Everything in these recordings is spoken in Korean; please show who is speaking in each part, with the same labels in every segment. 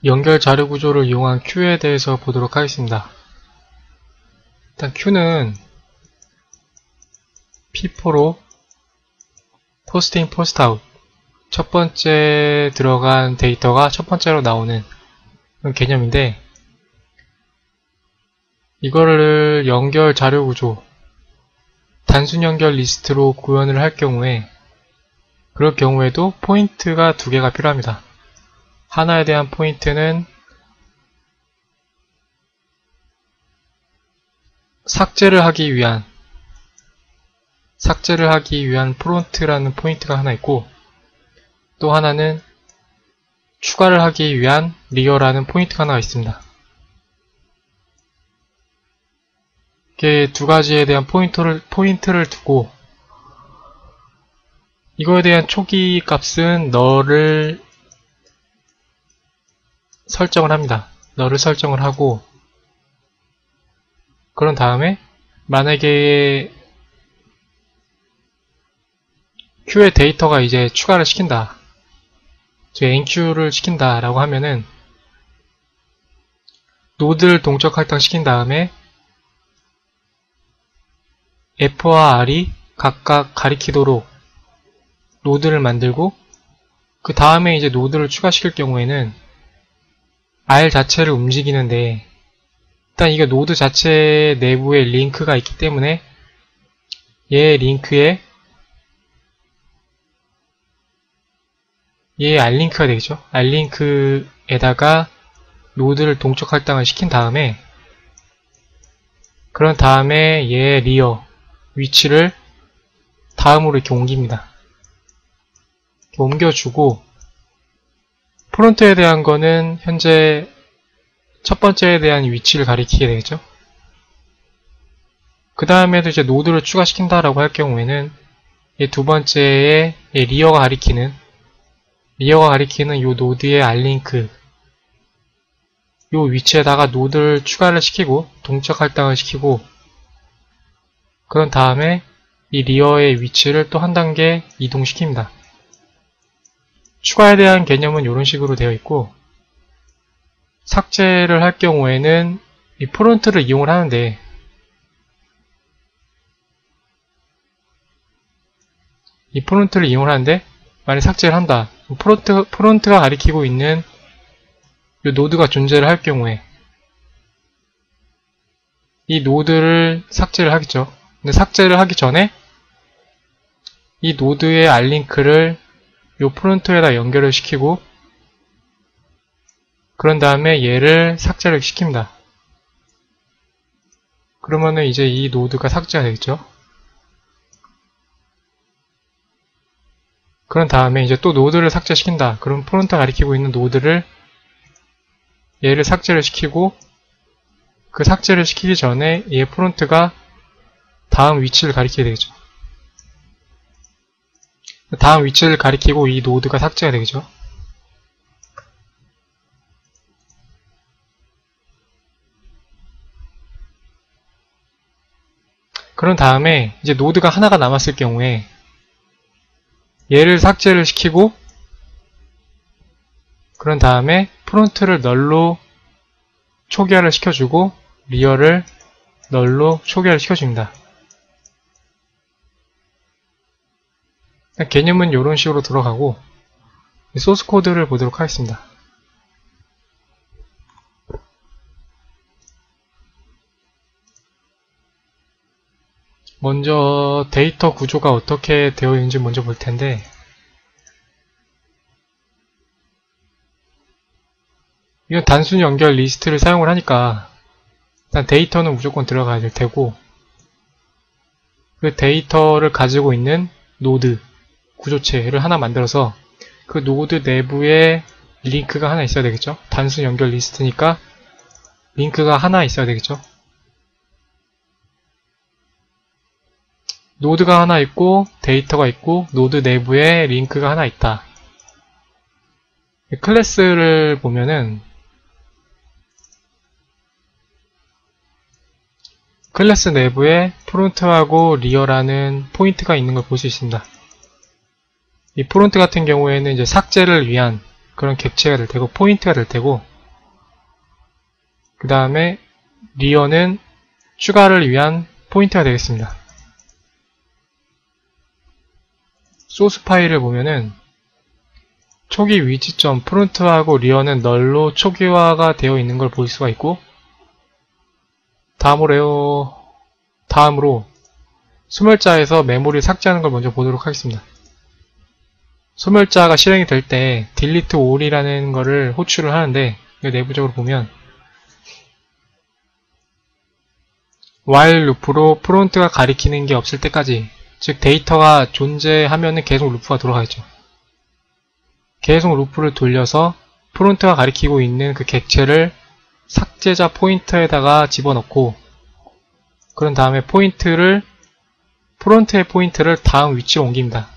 Speaker 1: 연결 자료 구조를 이용한 큐에 대해서 보도록 하겠습니다. 일단 큐는 P4로 포스트인 포스트아웃, 첫 번째 들어간 데이터가 첫 번째로 나오는 그런 개념인데, 이거를 연결 자료 구조, 단순 연결 리스트로 구현을 할 경우에, 그럴 경우에도 포인트가 두 개가 필요합니다. 하나에 대한 포인트는 삭제를 하기 위한 프론트라는 포인트가 하나 있고, 또 하나는 추가를 하기 위한 리어라는 포인트가 하나 있습니다. 이렇게 두 가지에 대한 포인트를 두고, 이거에 대한 초기 값은 널을 설정을 합니다. 널을 설정을 하고, 그런 다음에 만약에 Q의 데이터가 이제 추가를 시킨다, NQ를 시킨다 라고 하면은 노드를 동적 할당시킨 다음에 F와 R이 각각 가리키도록 노드를 만들고, 그 다음에 이제 노드를 추가시킬 경우에는 R 자체를 움직이는데, 일단 이게 노드 자체 내부에 링크가 있기 때문에 얘 링크에 얘 R링크가 되겠죠. R링크에다가 노드를 동적 할당을 시킨 다음에, 그런 다음에 얘 리어 위치를 다음으로 이렇게 옮깁니다. 이렇게 옮겨주고, 프론트에 대한 거는 현재 첫 번째에 대한 위치를 가리키게 되겠죠. 그 다음에도 이제 노드를 추가시킨다라고 할 경우에는 이 두 번째에 리어가 가리키는 요 노드의 R링크 요 위치에다가 노드를 추가를 시키고 동적 할당을 시키고, 그런 다음에 이 리어의 위치를 또 한 단계 이동시킵니다. 추가에 대한 개념은 이런 식으로 되어 있고, 삭제를 할 경우에는 이 프론트를 이용을 하는데, 만약 삭제를 한다. 프론트가 가리키고 있는 이 노드가 존재를 할 경우에 이 노드를 삭제를 하겠죠. 근데 삭제를 하기 전에 이 노드의 R링크를 이 프론트에다 연결을 시키고, 그런 다음에 얘를 삭제를 시킵니다. 그러면은 이제 이 노드가 삭제가 되겠죠. 그런 다음에 이제 또 노드를 삭제시킨다. 그럼 프론트가 가리키고 있는 노드를 얘를 삭제를 시키고, 그 삭제를 시키기 전에 얘 프론트가 다음 위치를 가리키게 되겠죠. 다음 위치를 가리키고 이 노드가 삭제가 되겠죠. 그런 다음에 이제 노드가 하나가 남았을 경우에 얘를 삭제를 시키고, 그런 다음에 프론트를 널로 초기화를 시켜주고 리어를 널로 초기화를 시켜줍니다. 개념은 이런 식으로 들어가고, 소스 코드를 보도록 하겠습니다. 먼저 데이터 구조가 어떻게 되어 있는지 먼저 볼 텐데, 이건 단순 연결 리스트를 사용을 하니까 일단 데이터는 무조건 들어가야 될 테고, 그 데이터를 가지고 있는 노드 구조체를 하나 만들어서 그 노드 내부에 링크가 하나 있어야 되겠죠. 단순 연결 리스트니까 링크가 하나 있어야 되겠죠. 노드가 하나 있고 데이터가 있고 노드 내부에 링크가 하나 있다. 클래스를 보면은 클래스 내부에 프론트하고 리어라는 포인트가 있는 걸 볼 수 있습니다. 이 프론트 같은 경우에는 이제 삭제를 위한 그런 객체가 될 테고 포인트가 될 테고, 그 다음에 리어는 추가를 위한 포인트가 되겠습니다. 소스 파일을 보면은 초기 위치점 프론트하고 리어는 널로 초기화가 되어 있는 걸 볼 수가 있고, 다음으로 소멸자에서 메모리를 삭제하는 걸 먼저 보도록 하겠습니다. 소멸자가 실행이 될 때 delete all이라는 거를 호출을 하는데, 이거 내부적으로 보면 while 루프로 프론트가 가리키는 게 없을 때까지, 즉 데이터가 존재하면은 계속 루프가 돌아가겠죠. 계속 루프를 돌려서 프론트가 가리키고 있는 그 객체를 삭제자 포인터에다가 집어넣고, 그런 다음에 프론트의 포인트를 다음 위치로 옮깁니다.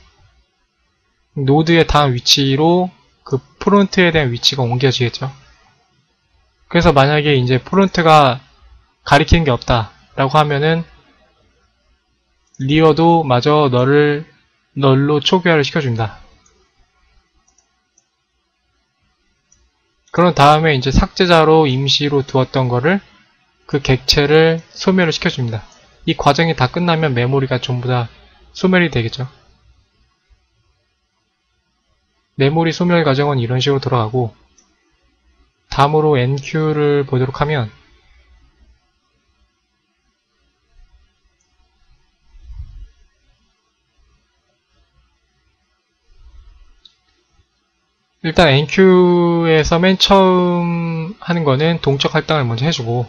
Speaker 1: 노드의 다음 위치로 그 프론트에 대한 위치가 옮겨지겠죠. 그래서 만약에 이제 프론트가 가리키는 게 없다 라고 하면은 리어도 마저 널로 초기화를 시켜줍니다. 그런 다음에 이제 삭제자로 임시로 두었던 거를 그 객체를 소멸을 시켜줍니다. 이 과정이 다 끝나면 메모리가 전부 다 소멸이 되겠죠. 메모리 소멸 과정은 이런 식으로 돌아가고, 다음으로 NQ를 보도록 하면 일단 NQ에서 맨 처음 하는 거는 동적 할당을 먼저 해주고,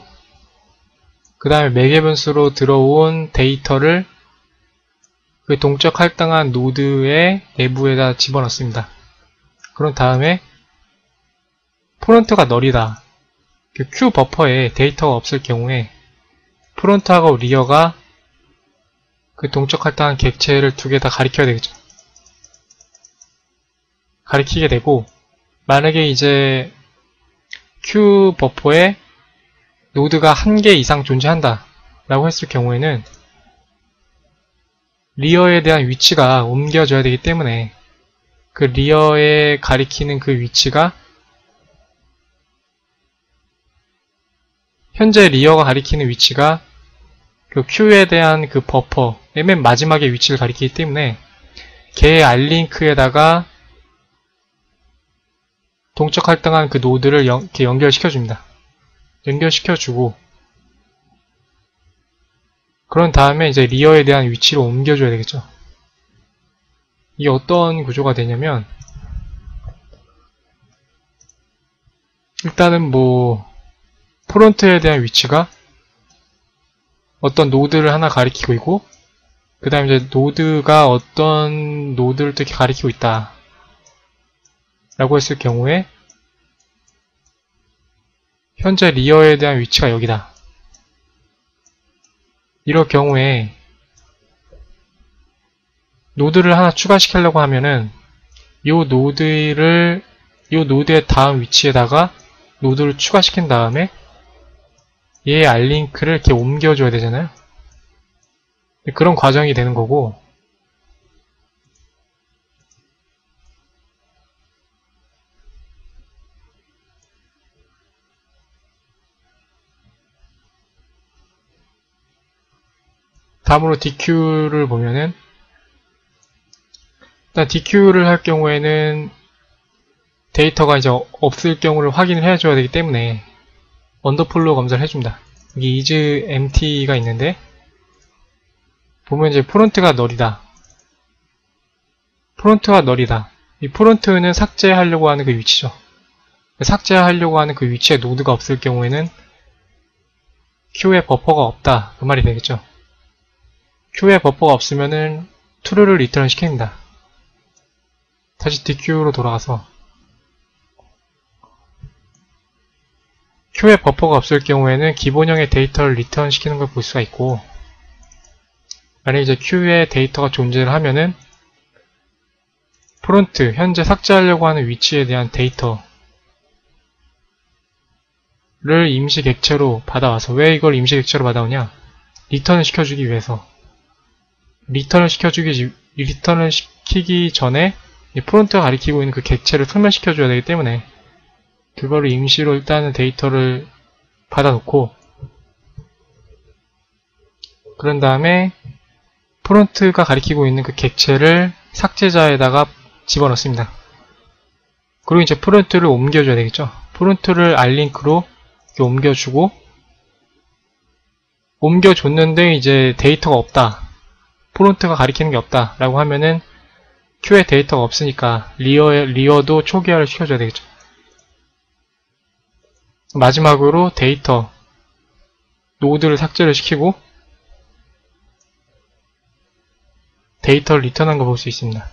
Speaker 1: 그 다음에 매개 변수로 들어온 데이터를 그 동적 할당한 노드의 내부에다 집어넣습니다. 그런 다음에 프론트가 널이다. 그 Q 버퍼에 데이터가 없을 경우에 프론트하고 리어가 그 동적 할당한 객체를 두 개 다 가리켜야 되겠죠. 가리키게 되고, 만약에 이제 Q 버퍼에 노드가 한 개 이상 존재한다 라고 했을 경우에는 리어에 대한 위치가 옮겨져야 되기 때문에 그 리어에 가리키는 그 위치가 현재 리어가 가리키는 위치가 그 Q에 대한 그 버퍼의 맨 마지막에 위치를 가리키기 때문에 걔의 알링크에다가 동적 할당한 그 노드를 이렇게 연결시켜줍니다. 연결시켜주고, 그런 다음에 이제 리어에 대한 위치로 옮겨줘야 되겠죠. 이게 어떤 구조가 되냐면, 일단은 프론트에 대한 위치가 어떤 노드를 하나 가리키고 있고, 그 다음에 이제 노드가 어떤 노드를 또 이렇게 가리키고 있다 라고 했을 경우에 현재 리어에 대한 위치가 여기다. 이럴 경우에 노드를 하나 추가시키려고 하면은 요 노드의 다음 위치에다가 노드를 추가시킨 다음에 얘의 알링크를 이렇게 옮겨줘야 되잖아요. 그런 과정이 되는 거고, 다음으로 DQ를 보면은, 일단 DQ를 할 경우에는 데이터가 이제 없을 경우를 확인을 해줘야 되기 때문에 언더플로우 검사를 해줍니다. 여기 is empty가 있는데, 보면 이제 프론트가 널이다. 프론트가 널이다. 이 프론트는 삭제하려고 하는 그 위치죠. 삭제하려고 하는 그 위치에 노드가 없을 경우에는 Q에 버퍼가 없다. 그 말이 되겠죠. Q에 버퍼가 없으면은 true를 리턴 시킵니다. 다시 DQ로 돌아가서 Q에 버퍼가 없을 경우에는 기본형의 데이터를 리턴 시키는 걸 볼 수가 있고, 만약에 이제 Q에 데이터가 존재를 하면은 프론트, 현재 삭제하려고 하는 위치에 대한 데이터를 임시 객체로 받아와서, 왜 이걸 임시 객체로 받아오냐? 리턴을 시켜주기 위해서. 리턴을 시키기 전에 프론트가 가리키고 있는 그 객체를 소멸시켜줘야 되기 때문에 그거를 임시로 일단은 데이터를 받아놓고, 그런 다음에 프론트가 가리키고 있는 그 객체를 삭제자에다가 집어넣습니다. 그리고 이제 프론트를 옮겨줘야 되겠죠. 프론트를 알링크로 이렇게 옮겨주고, 옮겨줬는데 이제 데이터가 없다. 프론트가 가리키는 게 없다. 라고 하면은 큐에 데이터가 없으니까 리어도 초기화를 시켜줘야 되겠죠. 마지막으로 데이터, 노드를 삭제를 시키고 데이터를 리턴한 거 볼 수 있습니다.